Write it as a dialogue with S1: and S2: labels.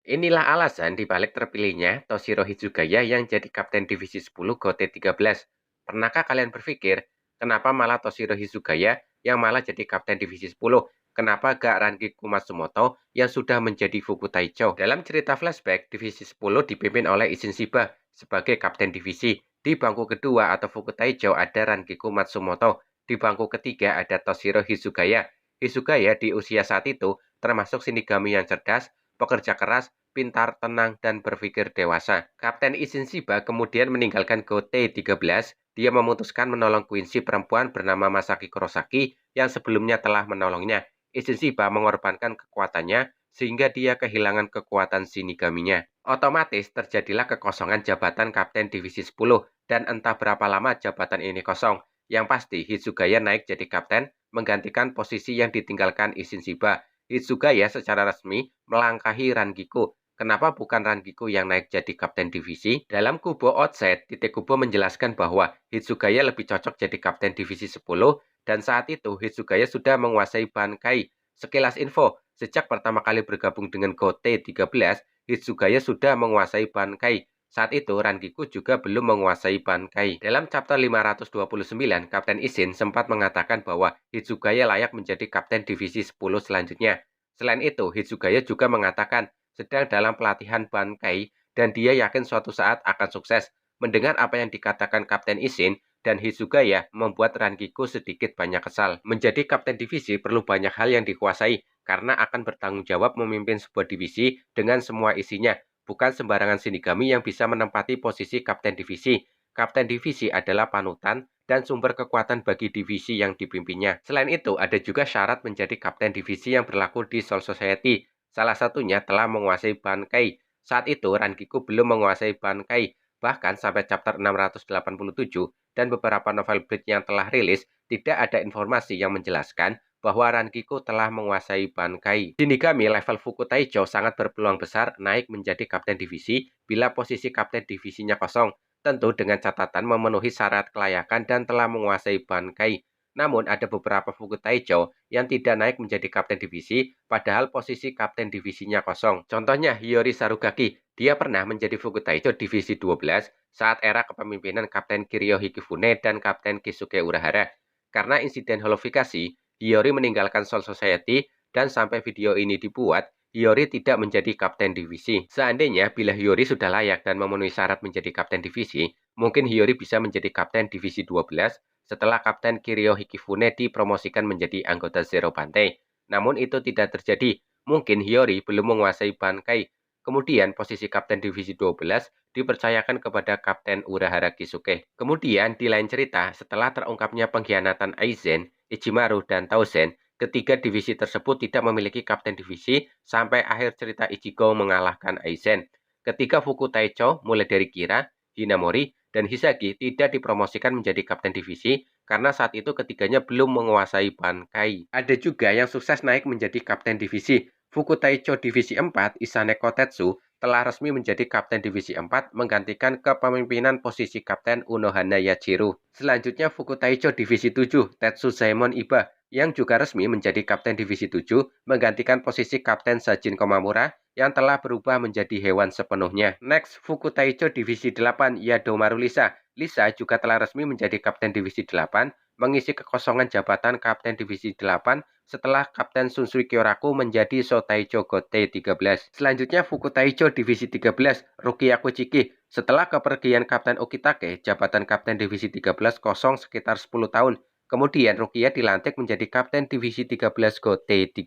S1: Inilah alasan dibalik terpilihnya Toshiro Hitsugaya yang jadi Kapten Divisi 10 GOT-13. Pernahkah kalian berpikir, kenapa malah Toshiro Hitsugaya yang malah jadi Kapten Divisi 10? Kenapa gak Rangiku Matsumoto yang sudah menjadi Fuku Taicho? Dalam cerita flashback, Divisi 10 dipimpin oleh Isshin Shiba sebagai Kapten Divisi. Di bangku kedua atau Fuku Taicho ada Rangiku Matsumoto. Di bangku ketiga ada Toshiro Hitsugaya. Hitsugaya di usia saat itu termasuk Shinigami yang cerdas, pekerja keras, pintar, tenang, dan berpikir dewasa. Kapten Isshin Shiba kemudian meninggalkan GOT-13. Dia memutuskan menolong Quincy perempuan bernama Masaki Kurosaki yang sebelumnya telah menolongnya. Isshin Shiba mengorbankan kekuatannya sehingga dia kehilangan kekuatan Shinigaminya. Otomatis terjadilah kekosongan jabatan Kapten Divisi 10 dan entah berapa lama jabatan ini kosong. Yang pasti Hitsugaya naik jadi kapten menggantikan posisi yang ditinggalkan Isshin Shiba. Hitsugaya secara resmi melangkahi Rangiku. Kenapa bukan Rangiku yang naik jadi kapten divisi? Dalam Kubo Outset, Tite Kubo menjelaskan bahwa Hitsugaya lebih cocok jadi kapten divisi 10 dan saat itu Hitsugaya sudah menguasai Bankai. Sekilas info, sejak pertama kali bergabung dengan GOT 13, Hitsugaya sudah menguasai Bankai. Saat itu Rangiku juga belum menguasai Bankai. Dalam chapter 529, Kapten Isshin sempat mengatakan bahwa Hitsugaya layak menjadi kapten divisi 10 selanjutnya. Selain itu, Hitsugaya juga mengatakan sedang dalam pelatihan Bankai dan dia yakin suatu saat akan sukses. Mendengar apa yang dikatakan Kapten Isshin dan Hitsugaya membuat Rangiku sedikit banyak kesal. Menjadi kapten divisi perlu banyak hal yang dikuasai karena akan bertanggung jawab memimpin sebuah divisi dengan semua isinya. Bukan sembarangan Shinigami yang bisa menempati posisi kapten divisi. Kapten divisi adalah panutan dan sumber kekuatan bagi divisi yang dipimpinnya. Selain itu, ada juga syarat menjadi kapten divisi yang berlaku di Soul Society. Salah satunya telah menguasai Bankai. Saat itu, Rangiku belum menguasai Bankai. Bahkan sampai chapter 687 dan beberapa novel Bleach yang telah rilis, tidak ada informasi yang menjelaskan bahwa Rangiku telah menguasai Bankai. Shinigami level Fuku Taicho sangat berpeluang besar naik menjadi kapten divisi bila posisi kapten divisinya kosong, tentu dengan catatan memenuhi syarat kelayakan dan telah menguasai Bankai. Namun ada beberapa Fuku Taicho yang tidak naik menjadi kapten divisi padahal posisi kapten divisinya kosong. Contohnya Hiyori Sarugaki, dia pernah menjadi Fuku Taicho divisi 12 saat era kepemimpinan Kapten Kiryu Hikifune dan Kapten Kisuke Urahara. Karena insiden holofikasi, Hiyori meninggalkan Soul Society dan sampai video ini dibuat, Hiyori tidak menjadi kapten divisi. Seandainya bila Hiyori sudah layak dan memenuhi syarat menjadi kapten divisi, mungkin Hiyori bisa menjadi kapten divisi 12 setelah Kapten Kiryu Hikifune dipromosikan menjadi anggota Zero Bantei. Namun itu tidak terjadi. Mungkin Hiyori belum menguasai Bankai. Kemudian posisi kapten divisi 12 dipercayakan kepada Kapten Urahara Kisuke. Kemudian di lain cerita, setelah terungkapnya pengkhianatan Aizen, Ichimaru, dan Tausen, ketiga divisi tersebut tidak memiliki kapten divisi sampai akhir cerita Ichigo mengalahkan Aizen. Ketiga Fuku Taicho, mulai dari Kira, Hinamori, dan Hisagi tidak dipromosikan menjadi kapten divisi karena saat itu ketiganya belum menguasai Bankai. Ada juga yang sukses naik menjadi kapten divisi. Fuku Taicho Divisi 4, Isane Kotetsu, telah resmi menjadi Kapten Divisi 4 menggantikan kepemimpinan posisi Kapten Unohana Yachiru. Selanjutnya Fuku Taicho Divisi 7, Tetsu Zaemon Iba, yang juga resmi menjadi Kapten Divisi 7 menggantikan posisi Kapten Sajin Komamura yang telah berubah menjadi hewan sepenuhnya. Next, Fuku Taicho Divisi 8, Yadomaru Lisa. Lisa juga telah resmi menjadi Kapten Divisi 8, mengisi kekosongan jabatan Kapten Divisi 8 setelah Kapten Shunsui Kyoraku menjadi Sotaicho GOT 13. Selanjutnya Fuku Taicho Divisi 13, Rukiyaku Chiki. Setelah kepergian Kapten Okitake, jabatan Kapten Divisi 13 kosong sekitar 10 tahun. Kemudian Rukia dilantik menjadi Kapten Divisi 13 GOT 13.